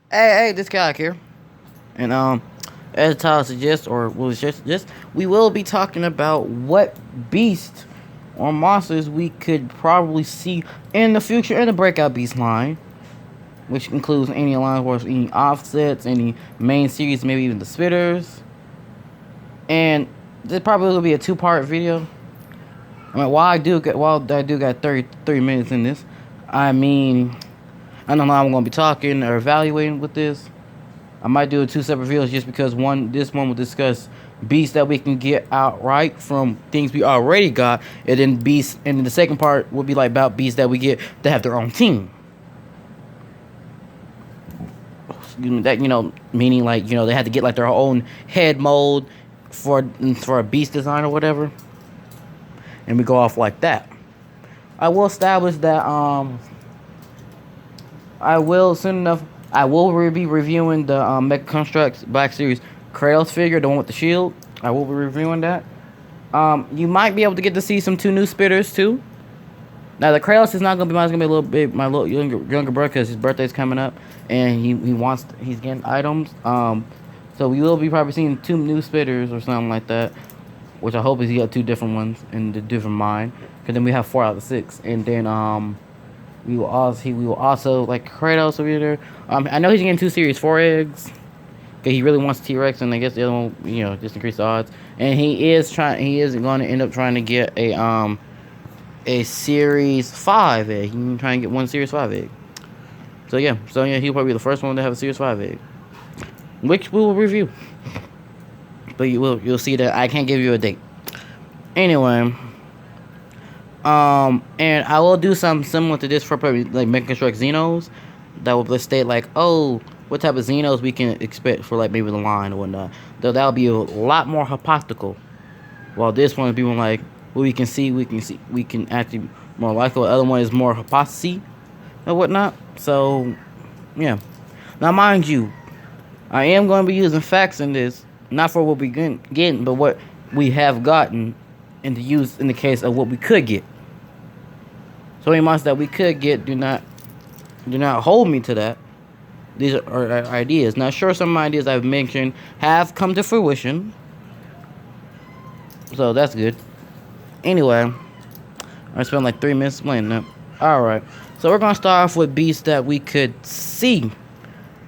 Hey, this guy here, and as the title suggests, or will suggest, we will be talking about what beast or monsters we could probably see in the future in the Breakout Beast line, which includes any line wars, any offsets, any main series, maybe even the spitters. And this probably will be a two-part video. I mean, while I do got 33 minutes in this, I mean, I don't know how I'm gonna be talking or evaluating with this. I might do two separate videos just because this one will discuss beasts that we can get outright from things we already got, and then beasts, and then the second part will be like about beasts that we get that have their own team. That meaning like they had to get like their own head mold for a beast design or whatever, and we go off like that. I will establish that I will soon enough. I will be reviewing the Mecha Constructs Black Series Kratos figure, the one with the shield. I will be reviewing that. You might be able to get to see some two new spitters too. Now the Kratos is not gonna be mine. It's gonna be a little bit my little younger brother because his birthday's coming up and he's getting items. So we will be probably seeing two new spitters or something like that, which I hope is he got two different ones in the different mine. Because then we have 4 out of 6, and then we will also like Kratos over there. I know he's getting 2 Series 4 eggs. Cause he really wants T-Rex, and I guess the other one, just increase the odds. And he is going to end up trying to get a Series 5 egg. He can try and get 1 Series 5 egg. So yeah, he'll probably be the first one to have a Series 5 egg, which we will review. But you'll see that I can't give you a date. Anyway, and I will do something similar to this for probably like Mecha Construct Xenos. That will state like, oh, what type of Xenos we can expect for like maybe the line or whatnot. Though that'll be a lot more hypothetical. While this one will be more like what we can actually more likely. The other one is more hypothesis and whatnot. So yeah. Now mind you, I am going to be using facts in this, not for what we getting, but what we have gotten, and to use in the case of what we could get. So any monsters that we could get, do not hold me to that. These are ideas. Now, sure, some ideas I've mentioned have come to fruition, so that's good. Anyway, I spent like 3 minutes explaining that. All right, so we're gonna start off with beasts that we could see,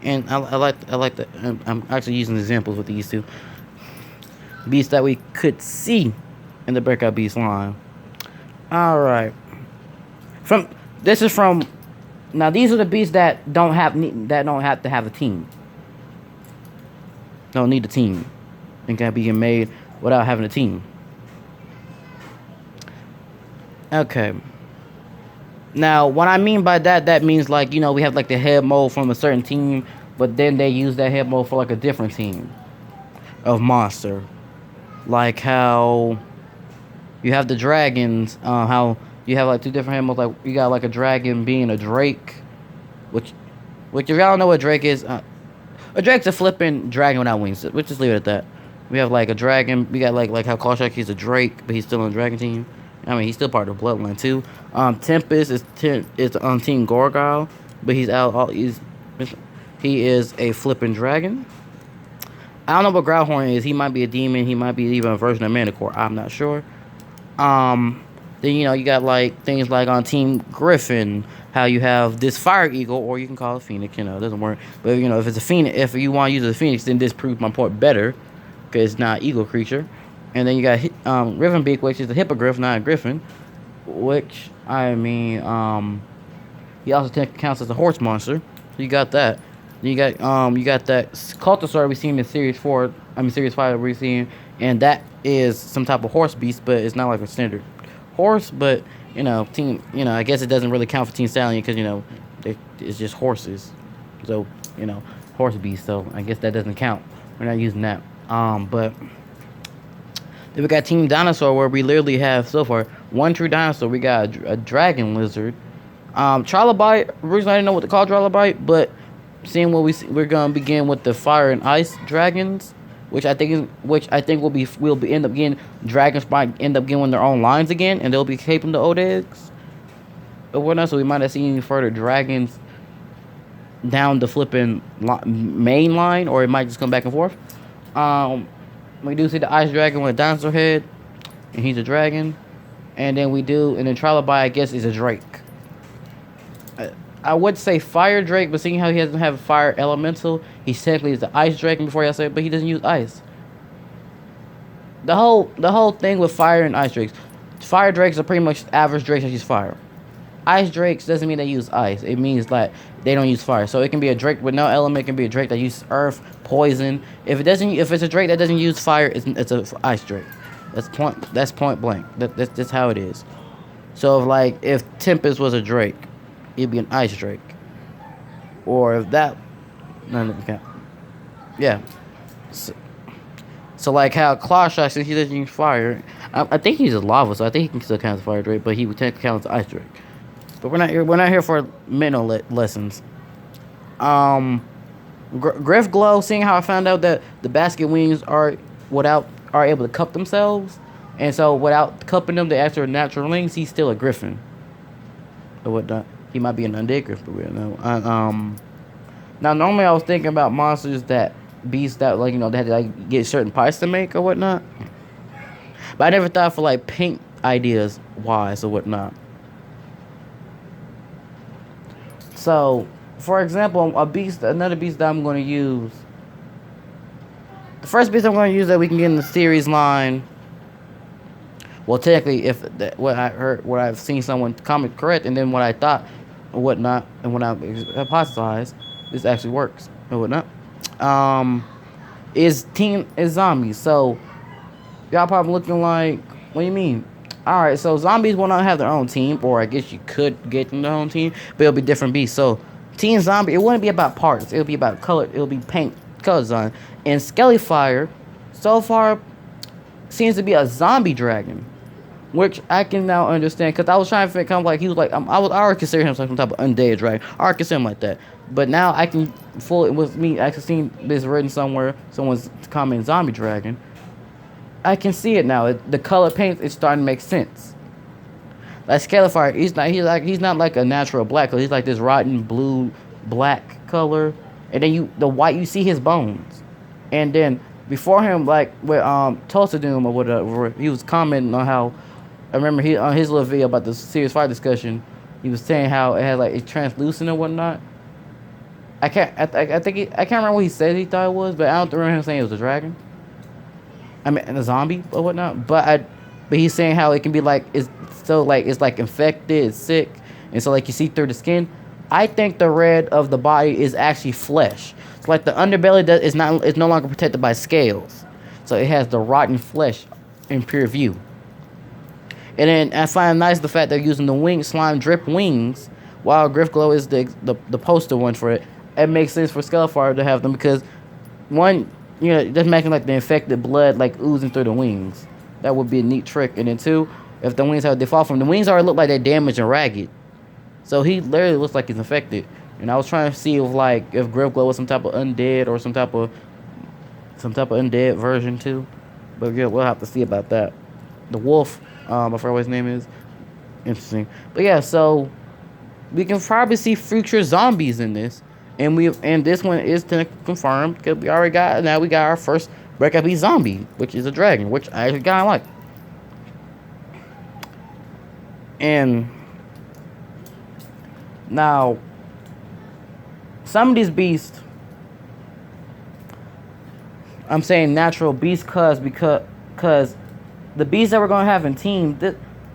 and I like that. I'm actually using examples with these two beasts that we could see in the Breakout Beast line. All right, now these are the beasts that don't have to have a team. Don't need a team, and can be made without having a team. Okay. Now, what I mean by that means like we have like the head mold from a certain team, but then they use that head mold for like a different team of monster, like how you have the dragons. How you have like two different head molds. Like you got like a dragon being a drake, which if y'all don't know what drake is, a drake's a flipping dragon without wings. We'll just leave it at that. We have like a dragon. We got like how Clawshark, he's a drake, but he's still on the dragon team. I mean, he's still part of the bloodline too. Tempest is on Team Gorgile, but he's out. He is a flipping dragon. I don't know what Growlhorn is. He might be a demon. He might be even a version of Manticore. I'm not sure. Then you got like things like on Team Griffin, how you have this fire eagle, or you can call it Phoenix. It doesn't work. But if it's a Phoenix, if you want to use a Phoenix, then this proves my point better, because it's not eagle creature. And then you got Rivenbeak, which is a hippogriff, not a griffin. Which I mean, he also counts as a horse monster. So you got that. You got that Cultosaur we seen in Series 5 we're seeing, and that is some type of horse beast, but it's not like a standard horse. But I guess it doesn't really count for Team Stallion because it's just horses. So horse beast. So I guess that doesn't count. We're not using that. But then we got Team Dinosaur, where we literally have so far one true dinosaur. We got a dragon lizard. Trilobite. Originally, I didn't know what to call Trilobite, but seeing what we're gonna begin with the fire and ice dragons, which I think we'll end up getting dragons might end up getting their own lines again, and they'll be caping the old eggs or whatnot. So we might have seen any further dragons down the flipping main line, or it might just come back and forth. Um, we do see the ice dragon with a dinosaur head, and he's a dragon. And then Trilobi, I guess, is a drake. I would say fire drake, but seeing how he doesn't have a fire elemental, he technically is the ice dragon before I said, but he doesn't use ice. The whole thing with fire and ice drakes, fire drakes are pretty much average drakes that use fire. Ice drakes doesn't mean they use ice. It means that they don't use fire. So it can be a drake with no element. It can be a drake that uses earth, poison. If it's a drake that doesn't use fire, it's a ice drake. That's point blank. That's how it is. So if Tempest was a drake, it'd be an ice drake. Or if that, none of them. Yeah. So like how Clawshot, since he doesn't use fire, I think he's a lava, so I think he can still count as fire drake, but he would technically count as ice drake. But we're not here. We're not here for mental lessons. Griff Glow, seeing how I found out that the basket wings are able to cup themselves, and so without cupping them, they actually are natural wings. He's still a griffin, or whatnot. He might be an undead griffin. We don't know. Now normally I was thinking about monsters that beasts that they had to get certain parts to make or whatnot. But I never thought for paint ideas wise or whatnot. So, for example, another beast that I'm going to use. The first beast I'm going to use that we can get in the series line. Well, technically, what I've seen someone comment correct, and then what I thought or whatnot, and what I hypothesized, this actually works or whatnot. Is zombies. So, y'all probably looking like, what do you mean? Alright, so zombies will not have their own team, or I guess you could get them their own team, but it'll be different beasts. So, Team Zombie, it wouldn't be about parts, it'll be about color, it'll be paint, color design. And Skellyfire, so far, seems to be a zombie dragon, which I can now understand, because I was trying to think, kind of like, he was like, I already consider him some type of undead dragon, I already consider him like that. But now I can fully, with me actually seeing this written somewhere, someone's comment zombie dragon, I can see it now. The color paint is starting to make sense. Like Skellyfire, he's not like a natural black color. He's like this rotten blue black color, and then you see his bones, and then before him, like with Tulsa Doom or whatever, he was commenting on how, I remember he on his little video about the serious fire discussion, he was saying how it had it's translucent and whatnot. I can't remember what he said he thought it was, but I don't remember him saying it was a dragon. I mean, a zombie or whatnot, but he's saying how it can be it's infected, it's sick, and so you see through the skin. I think the red of the body is actually flesh. It's the underbelly is no longer protected by scales, so it has the rotten flesh in pure view. And then I find nice the fact they're using the wing slime drip wings, while Griffglow is the poster one for it. It makes sense for Skellyfire to have them because one, just making the infected blood oozing through the wings. That would be a neat trick. And then two, if the wings they fall from, the wings already look like they're damaged and ragged. So he literally looks like he's infected. And I was trying to see if Griffglow was some type of undead or some type of undead version too. But yeah, we'll have to see about that. The wolf, I forgot what his name is. Interesting. But yeah, so we can probably see future zombies in this. And this one is confirmed because we got our first Breakout beast zombie, which is a dragon, which I actually kind of like. And now, some of these beasts, I'm saying natural beasts because the beasts that we're gonna have in team,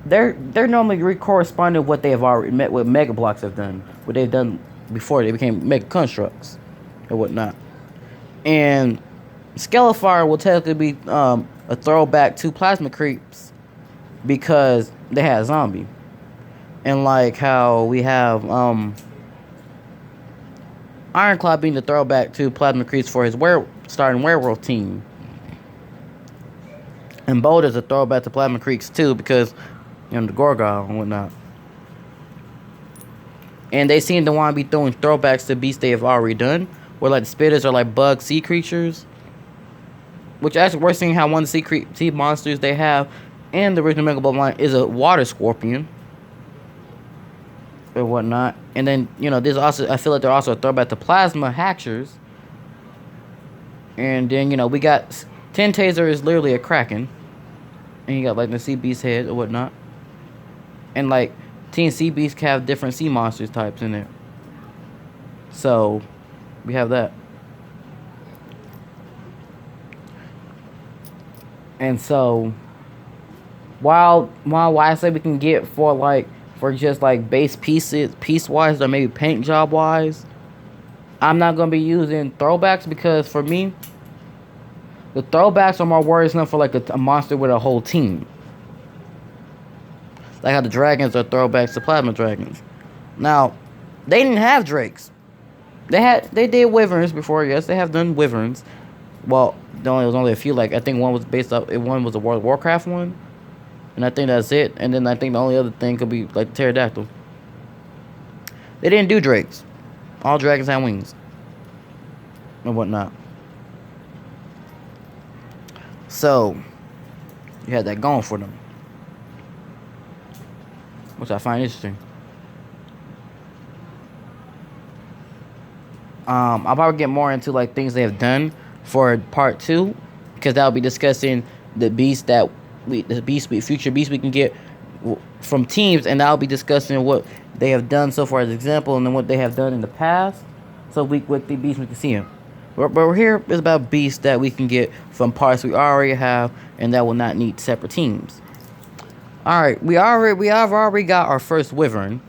they're normally corresponding to what they have already met, what Mega Blocks have done, what they've done before they became Mega Constructs and whatnot. And Skellyfire will technically be a throwback to Plasma Creeps because they had zombie. And how we have Ironclaw being the throwback to Plasma Creeps for his starting Werewolf Team. And Boulder's a throwback to Plasma Creeps too because the Gorgon and whatnot. And they seem to want to be throwing throwbacks to beasts they have already done, where the spitters are bug sea creatures. Which actually we're seeing how one of the sea monsters they have in the original Mega Bloodline is a water scorpion. or whatnot. And then there's also, I feel like they're also a throwback to Plasma Hatchers. And then we got Ten Taser is literally a Kraken, and you got like the Sea Beast head or whatnot. And like Teen Sea Beast have different sea monsters types in there. So we have that. And so while I say we can get for just like base pieces piece wise or maybe paint job wise, I'm not gonna be using throwbacks because for me the throwbacks are more worrisome for like a monster with a whole team. Like how the dragons are throwbacks to Plasma Dragons. Now, they didn't have drakes. They did wyverns before. Yes, they have done wyverns. Well, it was only a few. Like I think one was based off. One was a World of Warcraft one, and I think that's it. And then I think the only other thing could be like pterodactyl. They didn't do drakes. All dragons have wings and whatnot. So you had that going for them, which I find interesting. I'll probably get more into like things they have done for part 2, because that'll be discussing the future beasts we can get from teams, and I'll be discussing what they have done so far as example, and then what they have done in the past. So with the beasts we can see them. But we're here is about beasts that we can get from parts we already have, and that will not need separate teams. All right, we have already got our first wyvern,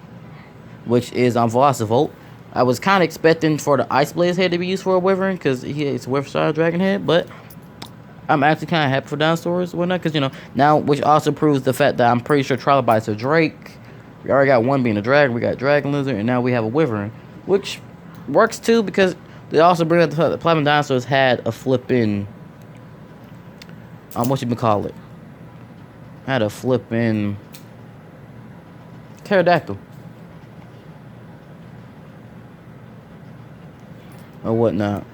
which is Velocivolt. I was kind of expecting for the Ice Blaze head to be used for a wyvern because it's a wyvern style dragon head, but I'm actually kind of happy for Dinosaurs and whatnot because now, which also proves the fact that I'm pretty sure Trilobites are Drake. We already got one being a dragon, we got Dragon Lizard, and now we have a wyvern, which works too because they also bring up the fact that Plasma Dinosaurs had a flipping what you been call it? Had a flipping pterodactyl. Or whatnot.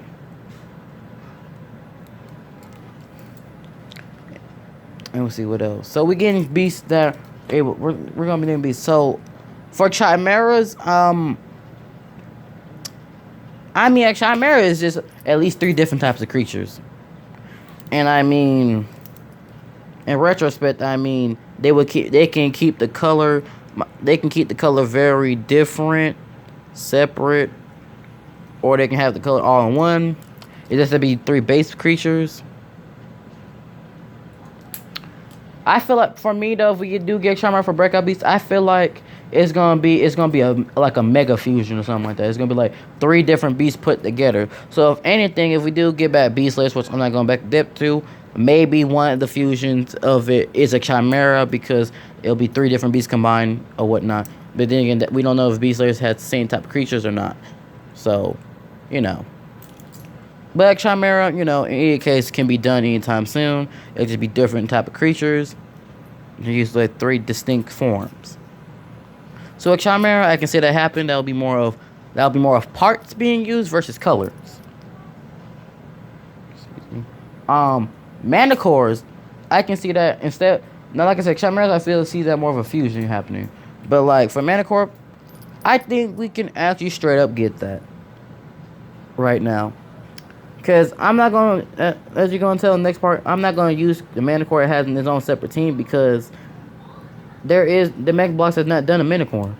And we'll see what else. So we're getting beasts that we're gonna be getting beasts. So for chimeras, chimera is just at least 3 different types of creatures. And I mean, in retrospect, I mean they can keep the color very different, separate. Or they can have the color all in one. It just to be 3 base creatures. I feel like for me though, if we do get Charmer for Breakout Beast, I feel like it's gonna be like a mega fusion or something like that. It's gonna be like 3 different beasts put together. So if anything, if we do get back Beast Slayers, which I'm not going back to depth to, maybe one of the fusions of it is a Chimera because it'll be 3 different beasts combined or whatnot. But then again, we don't know if Beast Slayers had the same type of creatures or not. So, But Chimera, in any case, can be done anytime soon. It'll just be different type of creatures. You use like 3 distinct forms. So a Chimera, I can see that happen. That'll be more of parts being used versus colors. Manticores, I can see that instead. Now, like I said, Chimeras, I feel see that more of a fusion happening. But like for Manticore, I think we can actually straight up get that right now. Because I'm not going to, as you're going to tell in the next part, I'm not going to use the Manticore it has in its own separate team because the Mega Bloks has not done a Manticore.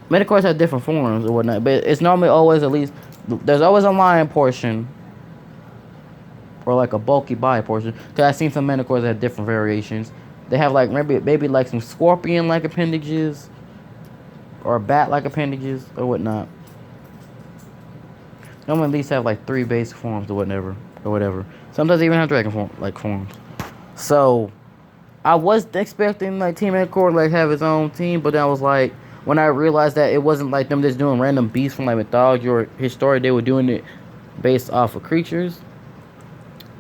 Manticores have different forms or whatnot, but it's normally always there's always a lion portion or like a bulky body portion. Because I've seen some Manticores that have different variations. They have like maybe like some scorpion-like appendages or bat-like appendages or whatnot. Normally at least have like 3 basic forms or whatever. Sometimes they even have dragon forms. So I was expecting like Team Manticore to like have its own team, but then I was like, when I realized that it wasn't like them just doing random beasts from like mythology or history, they were doing it based off of creatures.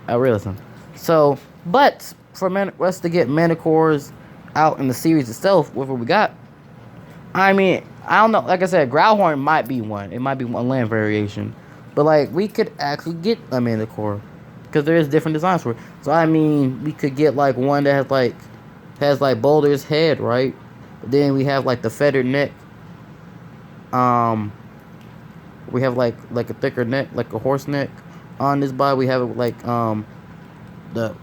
I realized that. So, but for us to get Manticores out in the series itself, whatever we got, I mean, I don't know. Like I said, Growlhorn might be one. It might be one land variation. But, like, we could actually get a Manticore. Because there is different designs for it. So, I mean, we could get, like, one that has Boulder's head, right? But then we have, like, the feathered neck. Um, we have like a thicker neck, like a horse neck on this body. We have like the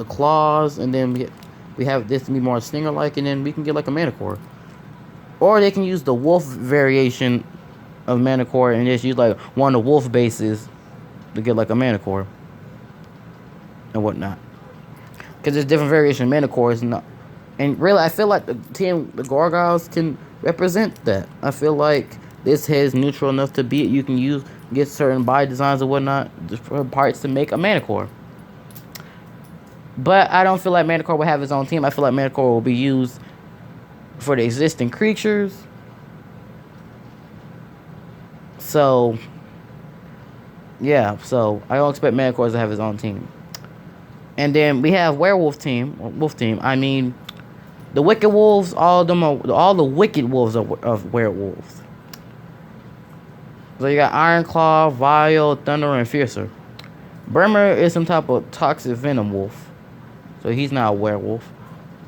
claws, and then we have this to be more stinger like, and then we can get like a Manticore. Or they can use the wolf variation of Manticore and just use like one of the wolf bases to get like a Manticore and whatnot. Because there's different variation of Manticores, and really I feel like the Gargoyles can represent that. I feel like this head is neutral enough to be it. You can get certain body designs and whatnot, different parts to make a Manticore. But I don't feel like Manticore will have his own team. I feel like Manticore will be used for the existing creatures. So, yeah. So, I don't expect Manticores to have his own team. And then we have Werewolf Team. Wolf Team. I mean, the Wicked Wolves, all the Wicked Wolves of werewolves. So, you got Iron Claw, Vile, Thunder, and Fiercer. Bremer is some type of toxic venom wolf. So he's not a werewolf.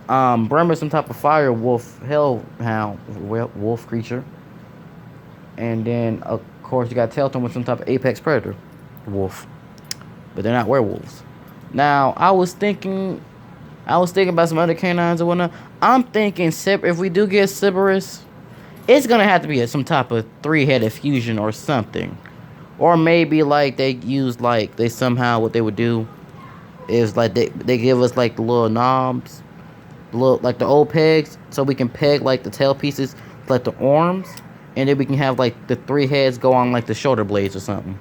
Bremer is some type of fire wolf, hellhound wolf creature. And then, of course, you got Telton with some type of apex predator wolf. But they're not werewolves. Now, I was thinking about some other canines or whatnot. I'm thinking, if we do get Cerberus, it's going to have to be some type of 3-headed fusion or something. Or maybe, like, what they would do is, like, they give us, like, the little knobs, like the old pegs, so we can peg, like, the tail pieces, like the arms, and then we can have, like, the 3 heads go on, like, the shoulder blades or something.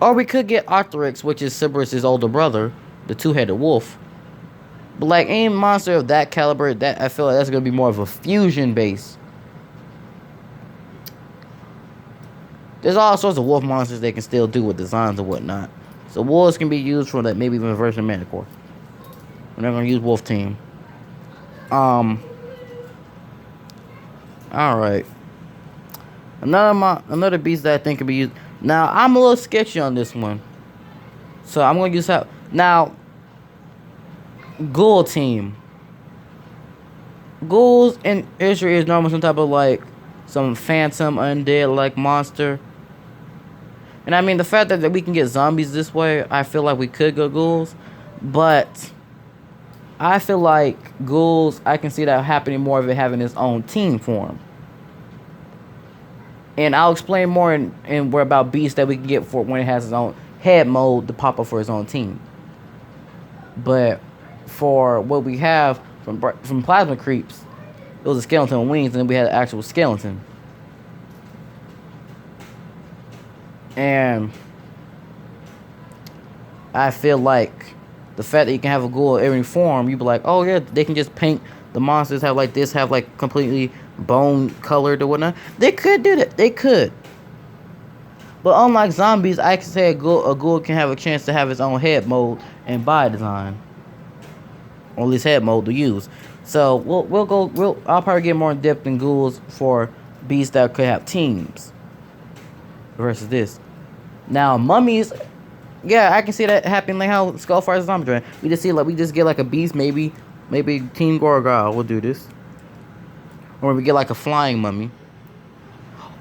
Or we could get Arcturix, which is Cerberus' older brother, the 2-headed wolf. But, like, any monster of that caliber, that I feel like that's going to be more of a fusion base. There's all sorts of wolf monsters they can still do with designs and whatnot. So wolves can be used for that, maybe even a version of Manticore. We're not gonna use Wolf Team. Alright. Another beast that I think can be used. Now I'm a little sketchy on this one. So I'm gonna use how now Ghoul Team. Ghouls in history is normally some type of like some phantom undead like monster. And I mean, the fact that we can get zombies this way, I feel like we could go ghouls. But I feel like ghouls, I can see that happening more of it having its own team form. And I'll explain more in where about beasts that we can get for when it has its own head mode to pop up for its own team. But for what we have from Plasma Creeps, it was a skeleton with wings, and then we had an actual skeleton. And I feel like the fact that you can have a ghoul in every form, you be like, oh yeah, they can just paint the monsters have like this, have like completely bone colored or whatnot. They could do that. They could. But unlike zombies, I can say a ghoul can have a chance to have its own head mode and body design. Or at least head mode to use. So I'll probably get more in depth in ghouls for beasts that could have teams versus this. Now mummies, yeah, I can see that happening like how Skullfire is Zombie Dragon. We just get like a beast, maybe Team Gargoyle will do this. Or we get like a flying mummy.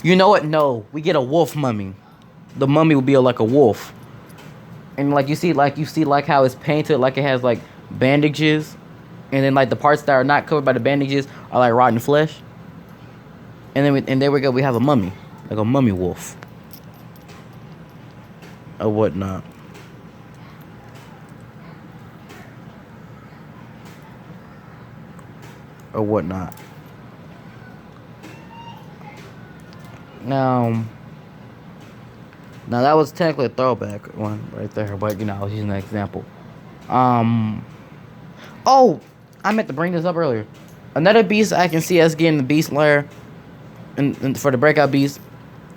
You know what? No, we get a wolf mummy. The mummy will be like a wolf. And like you see how it's painted, like it has like bandages. And then like the parts that are not covered by the bandages are like rotten flesh. And then there we go, we have a mummy. Like a mummy wolf. Or whatnot. Or whatnot. Now that was technically a throwback one right there, but you know, I was using that example. Oh, I meant to bring this up earlier. Another beast I can see us getting the beast lair, and for the breakout beast,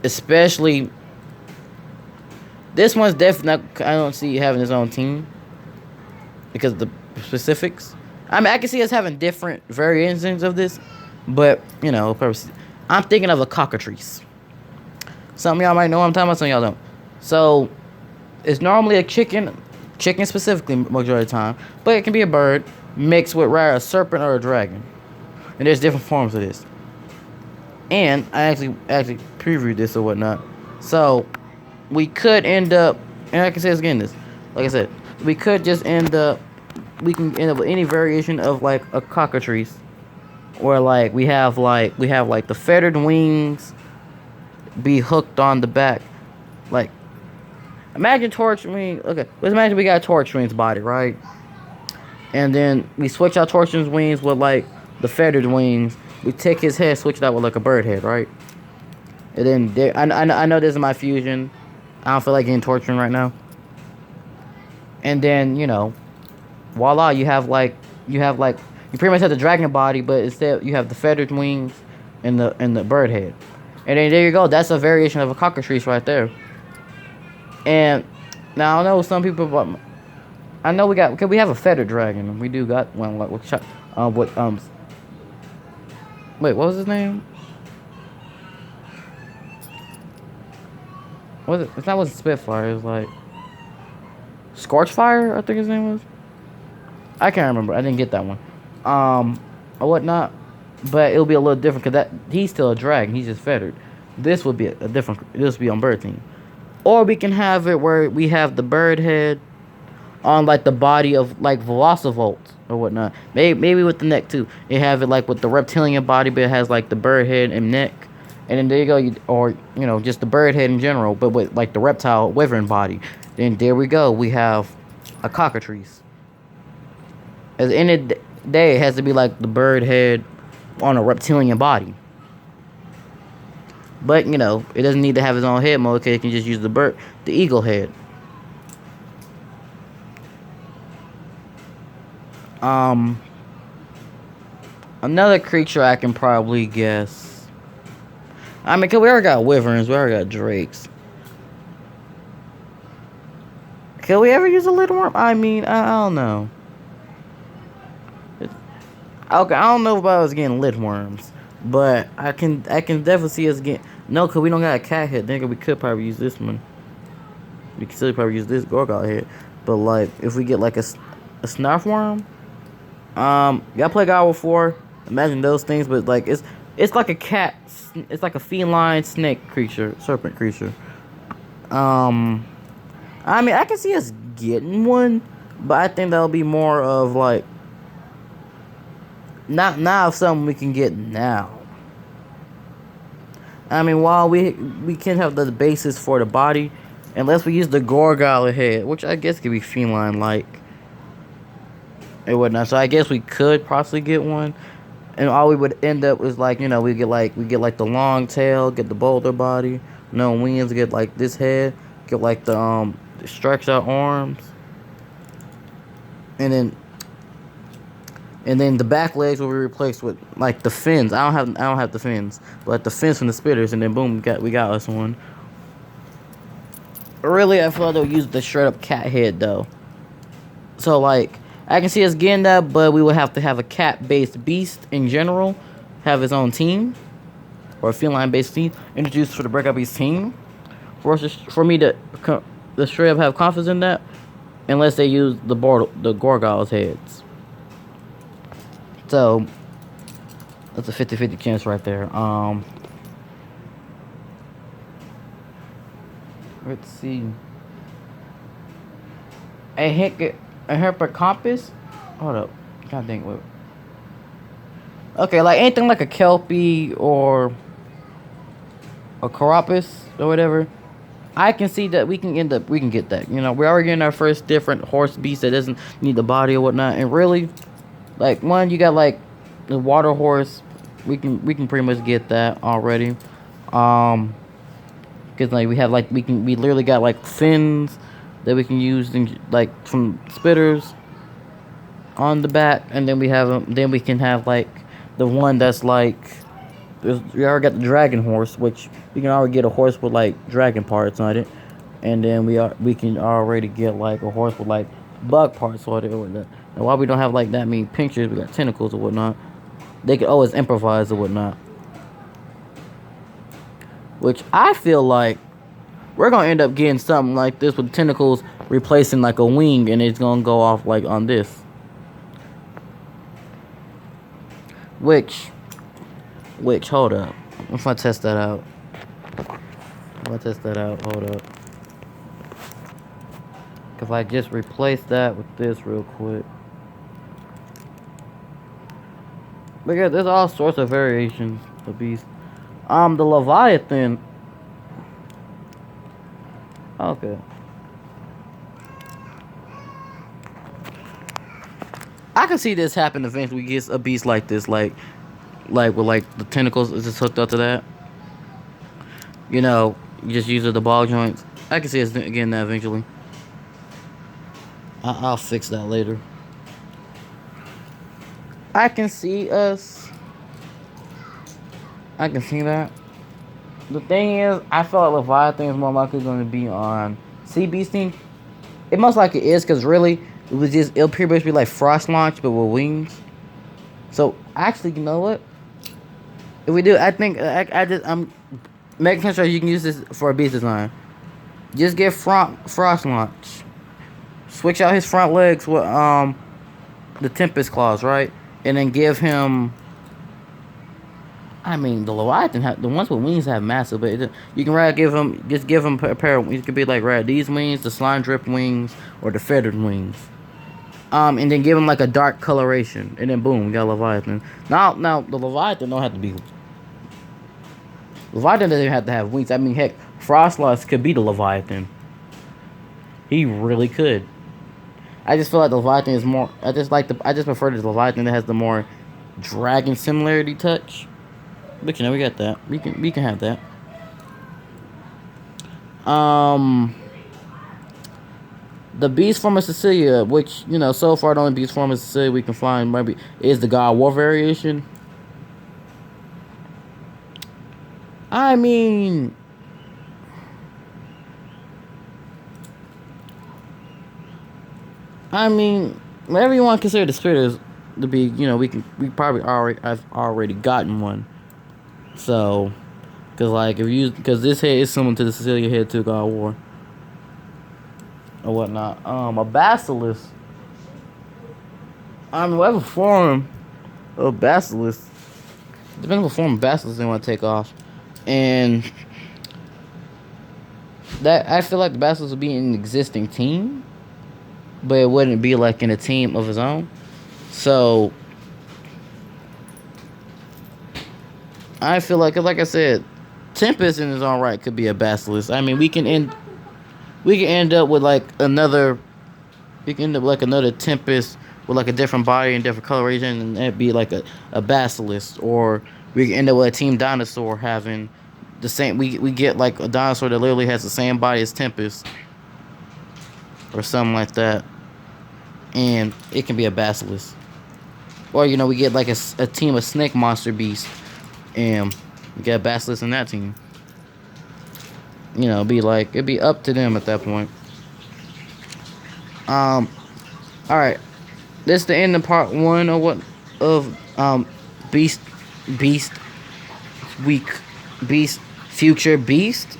especially. This one's definitely not, I don't see having his own team because of the specifics. I mean, I can see us having different variations of this, but you know, I'm thinking of a cockatrice. Some of y'all might know what I'm talking about, some of y'all don't. So, it's normally a chicken specifically majority of the time, but it can be a bird mixed with a serpent or a dragon. And there's different forms of this. And I actually previewed this or whatnot. So we could end up, and I can say this again. This, like I said, we could just end up. We can end up with any variation of like a cockatrice, or like we have like the feathered wings be hooked on the back. Like imagine Torch Wing. Okay, let's imagine we got Torch Wing's body, right? And then we switch out Torch Wing's wings with like the feathered wings. We take his head, switch it out with like a bird head, right? And then I know this is my fusion. I don't feel like getting torturing right now. And then voila, you pretty much have the dragon body, but instead you have the feathered wings and the bird head. And then there you go. That's a variation of a cockatrice right there. And now I know some people, but I know we have a Fetid Dragon. We do got one like wait, what was his name? Was it? It's not was Spitfire. It was like Scorchfire, I think his name was. I can't remember. I didn't get that one. Or whatnot. But it'll be a little different because he's still a dragon. He's just feathered. This would be a different. This would be on Bird Team. Or we can have it where we have the bird head on like the body of like Velocivolt or whatnot. Maybe with the neck too. You have it like with the reptilian body, but it has like the bird head and neck. And then there you go. Or just the bird head in general, but with like the reptile wyvern body. Then there we go. We have a cockatrice. At the end of the day, it has to be like the bird head on a reptilian body. But it doesn't need to have its own head mode, because it can just use the eagle head. Another creature I can probably guess. I mean, 'cause we already got wyverns, we already got drakes. Can we ever use a little worm? I mean, I don't know. Okay, I don't know about us getting lit worms, but I can definitely see us getting. No, because we don't got a cat head. Then we could probably use this one. We could still probably use this Gorgot head. But like, if we get like a snarf worm, y'all play God before? Imagine those things, but like it's like a cat. It's like a feline snake creature, serpent creature. I mean, I can see us getting one, but I think that'll be more of like not of something we can get now. I mean, while we can have the basis for the body, unless we use the Gorgala head, which I guess could be feline-like and whatnot. So I guess we could possibly get one, and all we would end up is like we get like the long tail, get the boulder body, no wings, get like this head, get like the stretched out arms, and then the back legs will be replaced with like the fins. I don't have the fins, but the fins from the spitters, and then boom, we got us one. Really, I feel like they'll use the straight up cat head though. So like, I can see us getting that, but we would have to have a cat based beast in general, have its own team, or a feline based team introduced for the Breakout Beast team. For me to straight up have confidence in that, unless they use the Gorgals heads. So that's a 50-50 chance right there. Let's see. A Hippocampus? Hold up. Can't think what. Okay, like anything like a Kelpie or a Carapace or whatever. I can see that we can get that. We're already getting our first different horse beast that doesn't need the body or whatnot. And really, like one, you got like the water horse. We can pretty much get that already. Because like we literally got like fins that we can use like from spitters on the back, and then we have them. Then we can have like the one that's like we already got the dragon horse, which we can already get a horse with like dragon parts on it, and then we can already get like a horse with like bug parts on it or whatnot. And while we don't have like that many pictures, we got tentacles or whatnot. They can always improvise or whatnot. Which I feel like we're gonna end up getting something like this with tentacles replacing like a wing, and it's gonna go off like on this. Which hold up. If I test that out. Hold up. If I just replace that with this real quick. But yeah, there's all sorts of variations of beast. The Leviathan. Okay. I can see this happen eventually. We get a beast like this, like with like the tentacles is just hooked up to that. You know, you just use the ball joints. I can see us getting that eventually. I'll fix that later. I can see us. I can see that. The thing is, I feel like Leviathan is more likely going to be on Sea Beast team. It most likely is, because really, it'll pretty much be like Frost Launch, but with wings. So, actually, you know what? If we do, I think, I'm making sure you can use this for a beast design. Just get Frost Launch. Switch out his front legs with, the Tempest Claws, right? And then give him... I mean, the Leviathan, the ones with wings have massive, but you can rather give him a pair of wings. It could be like these wings, the slime drip wings, or the feathered wings. And then give him like a dark coloration, and then boom, we got Leviathan. Now the Leviathan don't have to be. Leviathan doesn't have to have wings. I mean, heck, Frostloss could be the Leviathan. He really could. I just feel like the Leviathan is more. I just prefer the Leviathan that has the more dragon similarity touch. But you know, we got that. We can have that. The beast form of Cecilia, which, you know, so far the only beast form of Cecilia we can find maybe is the God War variation. I mean, whatever you want to consider the spirit to be, you know, I've already gotten one. So, because this head is similar to the Cecilia head to God War or whatnot. A Basilisk. Whatever form of Basilisk, depending on what form of Basilisk they want to take off, and that I feel like the Basilisk would be in an existing team, but it wouldn't be like in a team of his own. So I feel like I said, Tempest in his own right could be a Basilisk. I mean, we can end up with like another. We can end up like another Tempest with like a different body and different coloration, and that'd be like a Basilisk. Or we can end up with a Team Dinosaur having the same. We get like a Dinosaur that literally has the same body as Tempest, or something like that, and it can be a Basilisk. Or, you know, we get like a team of Snake Monster Beasts, and we get a Basilisk in that team. You know, it'd be up to them at that point. Alright. This is the end of part 1 Beast Future Beast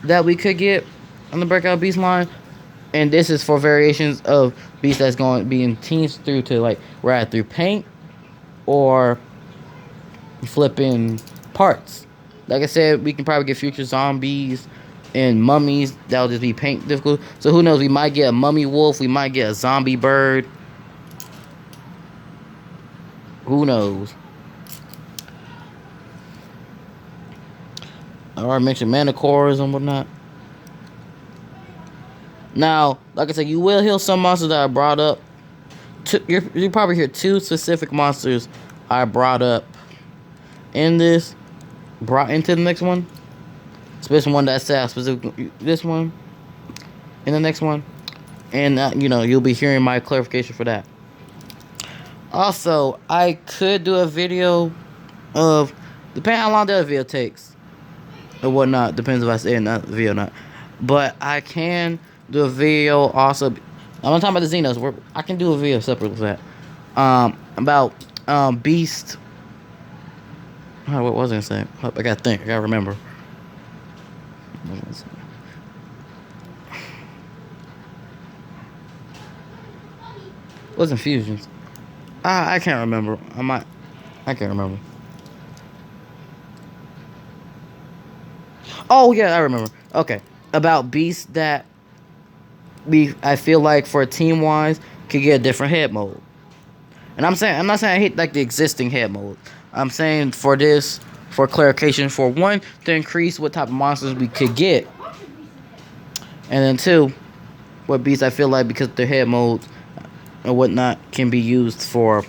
that we could get on the Breakout Beast line. And this is for variations of beasts that's going to be in teams through to like rather through paint or flipping parts. Like I said, we can probably get future zombies and mummies. That'll just be paint difficult. So who knows? We might get a mummy wolf. We might get a zombie bird. Who knows? I already mentioned Manticores and whatnot. Now, like I said, you will heal some monsters that I brought up. You probably hear 2 specific monsters I brought up in this, brought into the next one. Especially one that says specifically this one, in the next one. And, you know, you'll be hearing my clarification for that. Also, I could do a video of, depending how long the video takes, or whatnot, depends if I say it in that video or not. But I can do a video also. I'm not talking about the Xenos. I can do a video separate with that. About Beast. Oh, what was I saying? I gotta think. I gotta remember. What's Infusions? I can't remember. I can't remember. Oh yeah, I remember. Okay, about beasts that I feel like for team wise could get a different head mode. And I'm not saying I hate like the existing head mode. I'm saying for this, for clarification, for one, to increase what type of monsters we could get, and then two, what beasts I feel like because their head modes and whatnot can be used for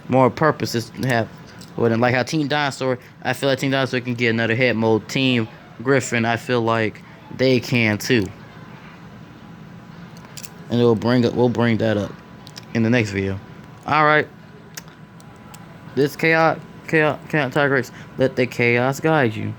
more purposes. Have, well, like how Team Dinosaur, I feel like Team Dinosaur can get another head mode. Team Griffin, I feel like they can too, and we'll bring that up in the next video. All right, this chaos Tigrex. Let the chaos guide you.